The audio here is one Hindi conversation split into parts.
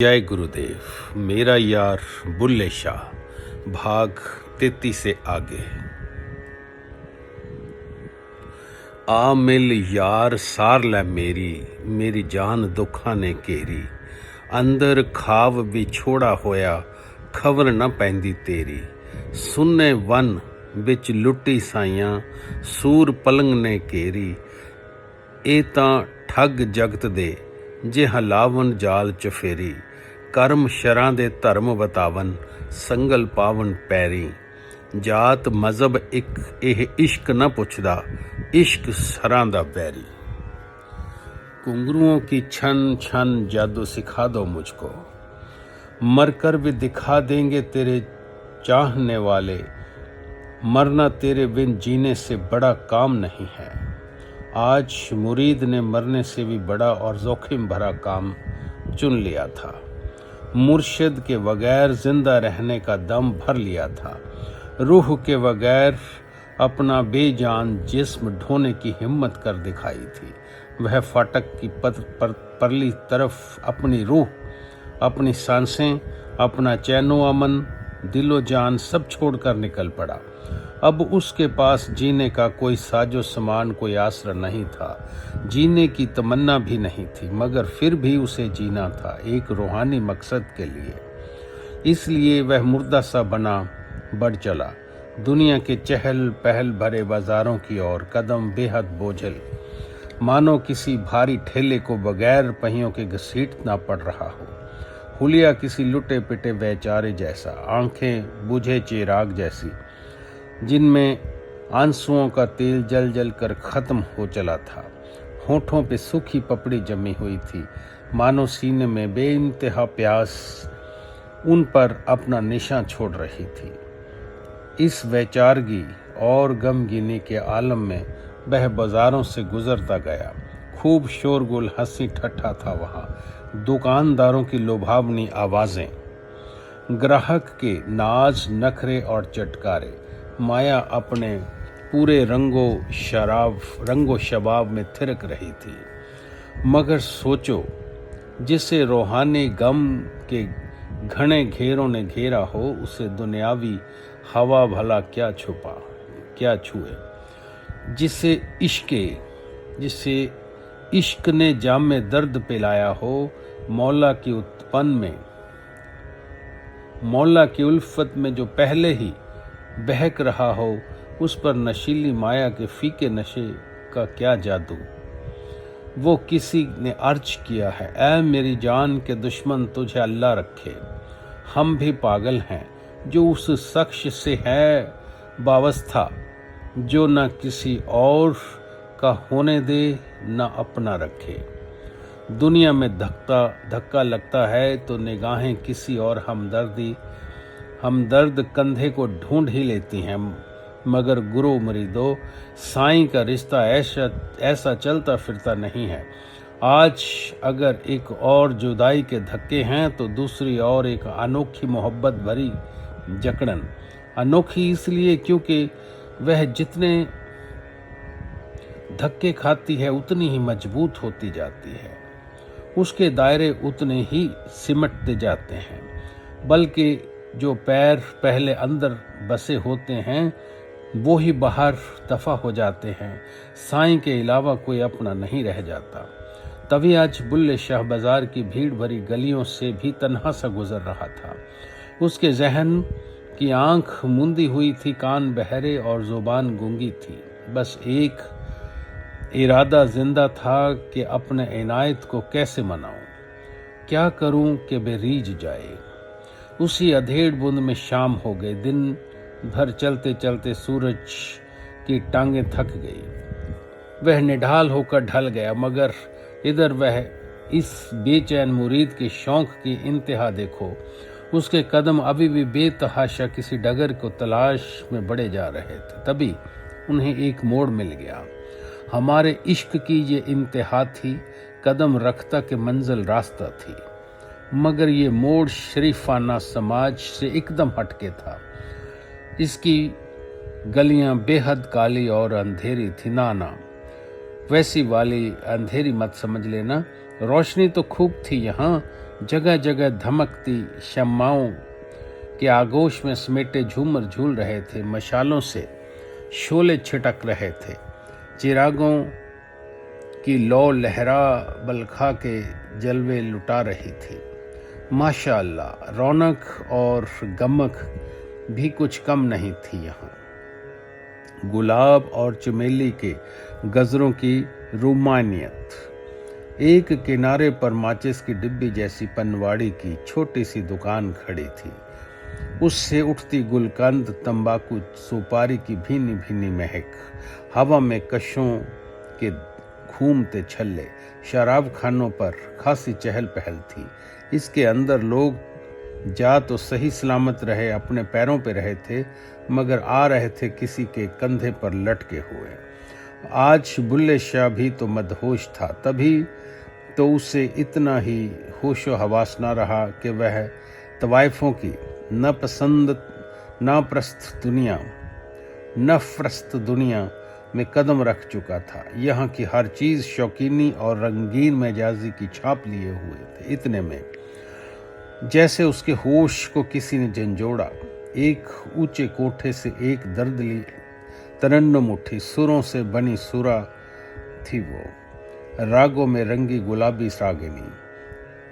जय गुरुदेव। मेरा यार बुल्ले शाह, भाग 33 से आगे। आ मिल यार सार लै मेरी जान दुखा ने घेरी। अंदर खाव विछोड़ा होया, खबर न पैंदी तेरी। सुन्ने वन बिच लुटी साइयां, सूर पलंग ने घेरी। ए तां ठग जगत दे, जे हलावन जाल चफेरी। करम शरां दे धर्म वतावन, संगल पावन पैरी। जात मजहब एह इश्क न पुछदा, इश्क सरां दा बैरी। घुंघरुओं की छन छन जादू सिखा दो मुझको, मर कर भी दिखा देंगे तेरे चाहने वाले। मरना तेरे बिन जीने से बड़ा काम नहीं है। आज मुरीद ने मरने से भी बड़ा और जोखिम भरा काम चुन लिया था। मुर्शिद के बगैर जिंदा रहने का दम भर लिया था। रूह के बगैर अपना बेजान जिस्म ढोने की हिम्मत कर दिखाई थी। वह फाटक की परली तरफ अपनी रूह, अपनी सांसें, अपना चैनो अमन, दिलो जान सब छोड़कर निकल पड़ा। अब उसके पास जीने का कोई साजो सामान, कोई आसरा नहीं था। जीने की तमन्ना भी नहीं थी, मगर फिर भी उसे जीना था एक रूहानी मकसद के लिए। इसलिए वह मुर्दा सा बना बढ़ चला दुनिया के चहल पहल भरे बाजारों की ओर, कदम बेहद बोझल, मानो किसी भारी ठेले को बगैर पहियों के घसीटना पड़ रहा हो। हुलिया किसी लुटे पिटे बेचारे जैसा, आंखें बुझे चिराग जैसी, जिनमें आंसुओं का तेल जल जल कर खत्म हो चला था। होठों पे सूखी पपड़ी जमी हुई थी, मानो सीने में बेइंतहा प्यास उन पर अपना निशान छोड़ रही थी। इस वैचारगी और गमगीनी के आलम में वह बाजारों से गुजरता गया। खूब शोरगुल, हंसी ठट्ठा था वहाँ। दुकानदारों की लुभावनी आवाज़ें, ग्राहक के नाज नखरे और चटकारे। माया अपने पूरे रंगो शबाब में थिरक रही थी। मगर सोचो, जिसे रूहानी गम के घने घेरों ने घेरा हो, उसे दुनियावी हवा भला क्या छुए। जिसे इश्क ने जाम में दर्द पिलाया हो, मौला की उल्फत में जो पहले ही बहक रहा हो, उस पर नशीली माया के फीके नशे का क्या जादू। वो किसी ने अर्ज किया है, ऐ मेरी जान के दुश्मन तुझे अल्लाह रखे। हम भी पागल हैं जो उस शख्स से है वाबस्ता, जो न किसी और का होने दे न अपना रखे। दुनिया में धक्का लगता है तो निगाहें किसी और हमदर्द कंधे को ढूंढ ही लेती हैं। मगर गुरु मरीदो, साईं का रिश्ता ऐसा चलता फिरता नहीं है। आज अगर एक और जुदाई के धक्के हैं तो दूसरी और एक अनोखी मोहब्बत भरी जकड़न। अनोखी इसलिए क्योंकि वह जितने धक्के खाती है उतनी ही मजबूत होती जाती है। उसके दायरे उतने ही सिमटते जाते हैं, बल्कि जो पैर पहले अंदर बसे होते हैं वो ही बाहर दफा हो जाते हैं। साईं के अलावा कोई अपना नहीं रह जाता। तभी आज बुल्ले शाह बाजार की भीड़ भरी गलियों से भी तन्हा सा गुजर रहा था। उसके जहन की आंख मूंदी हुई थी, कान बहरे और जुबान गूंगी थी। बस एक इरादा जिंदा था कि अपने इनायत को कैसे मनाऊं, क्या करूं कि बेरीज जाए। उसी अधेड़ बूंद में शाम हो गई। दिन भर चलते चलते सूरज की टांगें थक गई। वह निढाल होकर ढल गया, मगर इधर वह इस बेचैन मुरीद के शौक की इंतहा देखो। उसके कदम अभी भी बेतहाशा किसी डगर को तलाश में बढ़े जा रहे थे। तभी उन्हें एक मोड़ मिल गया। हमारे इश्क की ये इंतहा थी, कदम रखता के मंजिल रास्ता थी। मगर ये मोड़ शरीफाना समाज से एकदम हटके था। इसकी गलियां बेहद काली और अंधेरी थी। ना, वैसी वाली अंधेरी मत समझ लेना। रोशनी तो खूब थी यहाँ, जगह जगह धमकती शम्माओं के आगोश में समेटे झूमर झूल रहे थे। मशालों से शोले छिटक रहे थे। चिरागों की लौ लहरा बलखा के जलवे लुटा रही थी। माशाअल्लाह, रौनक और गमक भी कुछ कम नहीं थी यहाँ। गुलाब और चमेली के गजरों की रूमानियत। एक किनारे पर माचिस की डिब्बी जैसी पनवाड़ी की छोटी सी दुकान खड़ी थी। उससे उठती गुलकंद, तंबाकू, सुपारी की भीनी भीनी महक, हवा में कशों के घूमते छल्ले। शराब खानों पर खासी चहल पहल थी। इसके अंदर लोग जा तो सही सलामत रहे, अपने पैरों पे रहे थे, मगर आ रहे थे किसी के कंधे पर लटके हुए। आज बुल्ले शाह भी तो मदहोश था। तभी तो उसे इतना ही होशो हवास ना रहा कि वह तवाइफों की नफरस्त दुनिया में कदम रख चुका था। यहाँ की हर चीज शौकीनी और रंगीन मिजाजी की छाप लिए हुए थे। इतने में जैसे उसके होश को किसी ने झंझोड़ा। एक ऊंचे कोठे से एक दर्दली तरन्नुम उठी। सुरों से बनी सुरा थी वो, रागों में रंगी गुलाबी रागिनी।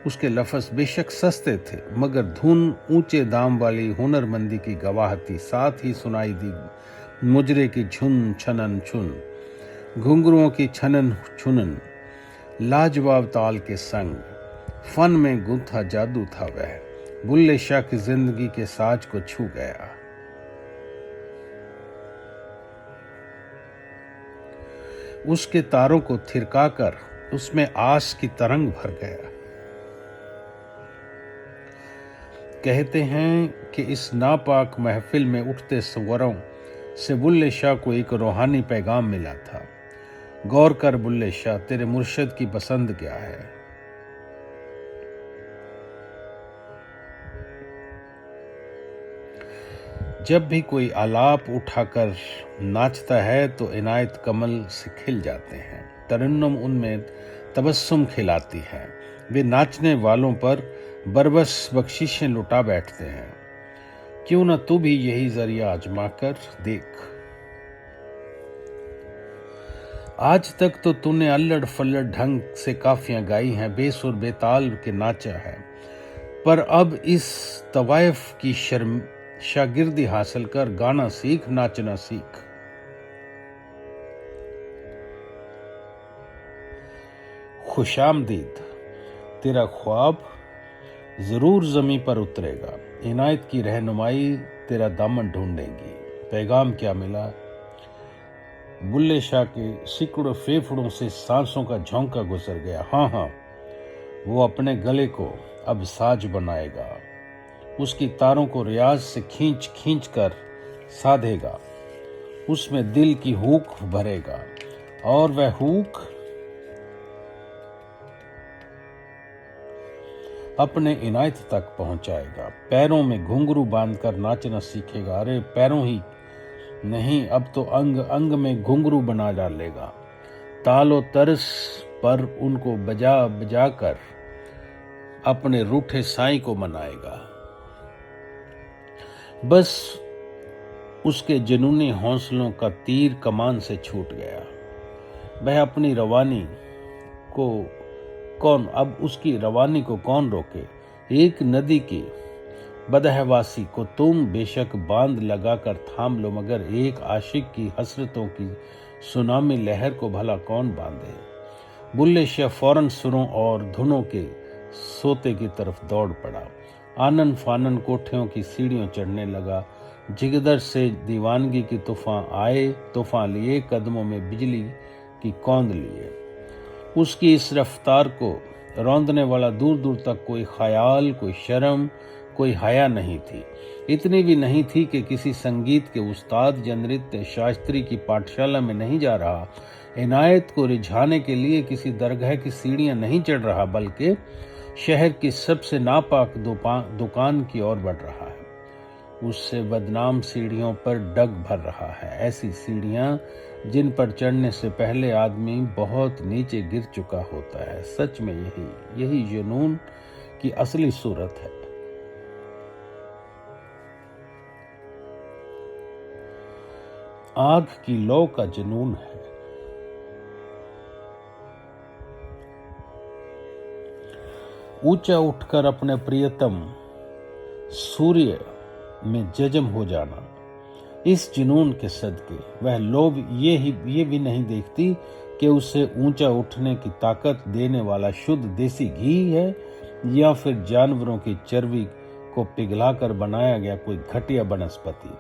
उसके लफ्ज बेशक सस्ते थे, मगर धुन ऊंचे दाम वाली हुनरमंदी की गवाह थी। साथ ही सुनाई दी मुजरे की झुन छनन छुन, घुंघरुओं की छनन छुनन, लाजवाब ताल के संग। फन में गुंथा जादू था वह। बुल्ले शाह की जिंदगी के साज को छू गया। उसके तारों को थिरकाकर उसमें आस की तरंग भर गया। कहते हैं कि इस नापाक महफिल में उठते स्वरों से बुल्ले शाह को एक रूहानी पैगाम मिला था। गौर कर बुल्ले शाह, तेरे मुर्शिद की पसंद क्या है। जब भी कोई आलाप उठाकर नाचता है तो इनायत कमल से खिल जाते हैं। तरन्नुम उनमें तबस्सुम खिलाती है। वे नाचने वालों पर बरबस बख्शिशें लुटा बैठते हैं। क्यों न तू भी यही जरिया आजमा कर देख। आज तक तो तूने अल्लड़ फल्लड़ ढंग से काफियां गाई हैं, बेसुर बेताल के नाचा है, पर अब इस तवाइफ की शागिर्दी हासिल कर गाना सीख, नाचना सीख। खुशामदीद, तेरा ख्वाब जरूर जमीन पर उतरेगा। इनायत की रहनुमाई तेरा दामन ढूंढेगी। पैगाम क्या मिला। बुल्ले शाह के सिकड़ों फेफड़ों से सांसों का झोंका गुजर गया। हाँ, वो अपने गले को अब साज बनाएगा। उसकी तारों को रियाज से खींच खींच कर साधेगा। उसमें दिल की हूक भरेगा और वह हूक अपने इनायत तक पहुंचाएगा। पैरों में घुंघरू बांधकर नाचना सीखेगा। अरे पैरों ही नहीं, अब तो अंग अंग में घुंघरू बना डालेगा। तालो तर्स पर उनको बजा बजा कर अपने रूठे साईं को मनाएगा। बस उसके जुनूनी हौसलों का तीर कमान से छूट गया। वह अपनी रवानी को उसकी रवानी को कौन रोके। एक नदी की बदहवासी को तुम बेशक बांध लगाकर थाम लो, मगर एक आशिक की हसरतों की सुनामी लहर को भला कौन बांधे। बुल्ले शाह फौरन सुरों और धुनों के सोते की तरफ दौड़ पड़ा। आनन फानन कोठियों की सीढ़ियों चढ़ने लगा। जिगदर से दीवानगी की तूफान लिए, कदमों में बिजली की कौंद लिए। उसकी इस रफ्तार को रौंदने वाला दूर दूर तक कोई ख्याल, कोई शर्म, कोई हया नहीं थी। इतनी भी नहीं थी कि किसी संगीत के उस्ताद या नृत्य शास्त्री की पाठशाला में नहीं जा रहा। इनायत को रिझाने के लिए किसी दरगाह की सीढ़ियां नहीं चढ़ रहा, बल्कि शहर की सबसे नापाक दुकान की ओर बढ़ रहा है। उससे बदनाम सीढ़ियों पर डग भर रहा है। ऐसी सीढ़ियां जिन पर चढ़ने से पहले आदमी बहुत नीचे गिर चुका होता है। सच में यही जुनून की असली सूरत है। आग की लौ का जुनून है। ऊंचा उठकर अपने प्रियतम सूर्य में जजम हो जाना, इस जुनून के सदके वह लोभ ये भी नहीं देखती कि उसे ऊंचा उठने की ताकत देने वाला शुद्ध देसी घी है या फिर जानवरों की चर्बी को पिघलाकर बनाया गया कोई घटिया वनस्पति।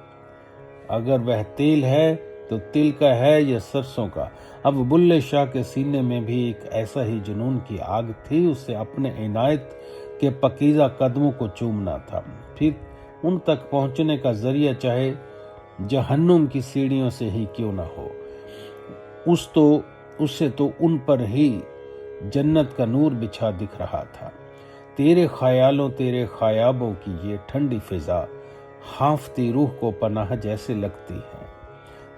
अगर वह तेल है तो तिल का है या सरसों का। अब बुल्ले शाह के सीने में भी एक ऐसा ही जुनून की आग थी। उसे अपने इनायत के पकीज़ा कदमों को चूमना था, फिर उन तक पहुंचने का जरिया चाहे जहन्नुम की सीढ़ियों से ही क्यों ना हो। उसे तो उन पर ही जन्नत का नूर बिछा दिख रहा था। तेरे ख्यालों तेरे ख्याबों की ये ठंडी फिजा हाफती रूह को पनाह जैसे लगती है।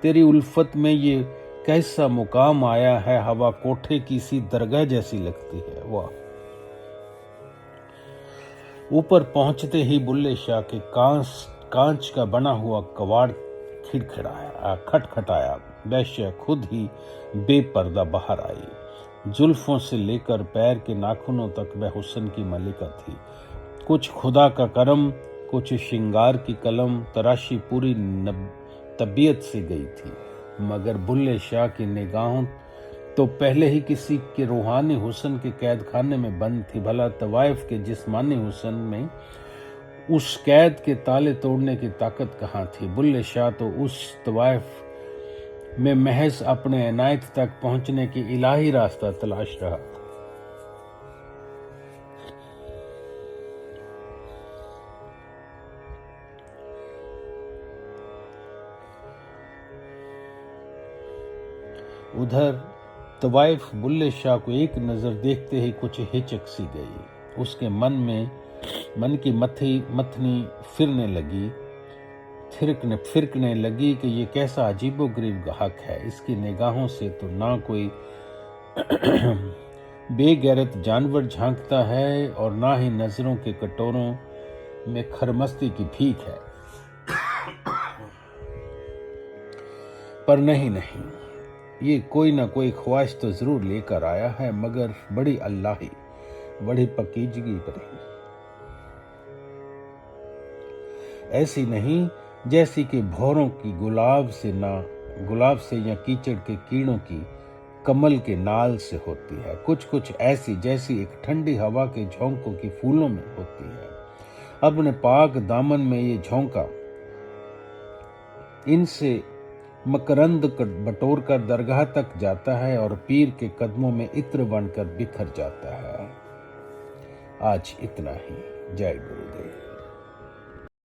तेरी उल्फत में ये कैसा मुकाम आया है, हवा कोठे की सी दरगाह जैसी लगती है। वाह। ऊपर पहुंचते ही बुल्ले शाह के कांच का बना हुआ कवाड़ खटखटाया। वैश्य खुद ही बेपर्दा बाहर आई। जुल्फों से लेकर पैर के नाखूनों तक वह हुस्न की मलिका थी। कुछ खुदा का करम, कुछ श्रृंगार की कलम तराशी पूरी तबीयत से गई थी, मगर बुल्ले शाह की निगाहों तो पहले ही किसी के रूहानी हुस्न के कैद खाने में बंद थी। भला तवाइफ के जिस्मानी हुस्न में उस कैद के ताले तोड़ने की ताकत कहाँ थी। बुल्ले शाह तो उस तवाइफ में महज अपने इनायत तक पहुंचने की इलाही रास्ता तलाश रहा। उधर तवाइफ बुल्ले शाह को एक नजर देखते ही कुछ हिचक सी गई। उसके मन की मथनी फिरकने लगी कि ये कैसा अजीबोगरीब गाहक है। इसकी निगाहों से तो ना कोई बेगैरत जानवर झांकता है और ना ही नजरों के कटोरों में खरमस्ती की भीख है। पर नहीं, ये कोई ना कोई ख्वाहिश तो जरूर लेकर आया है, मगर बड़ी अल्लाही, बड़ी पकीजगी पर ही। ऐसी नहीं जैसी कि भौरों की गुलाब से या कीचड़ के कीड़ों की कमल के नाल से होती है। कुछ ऐसी जैसी एक ठंडी हवा के झोंकों की फूलों में होती है। अपने पाक दामन में ये झोंका इनसे मकरंद बटोर कर दरगाह तक जाता है और पीर के कदमों में इत्र बनकर बिखर जाता है। आज इतना ही। जय गुरुदेव।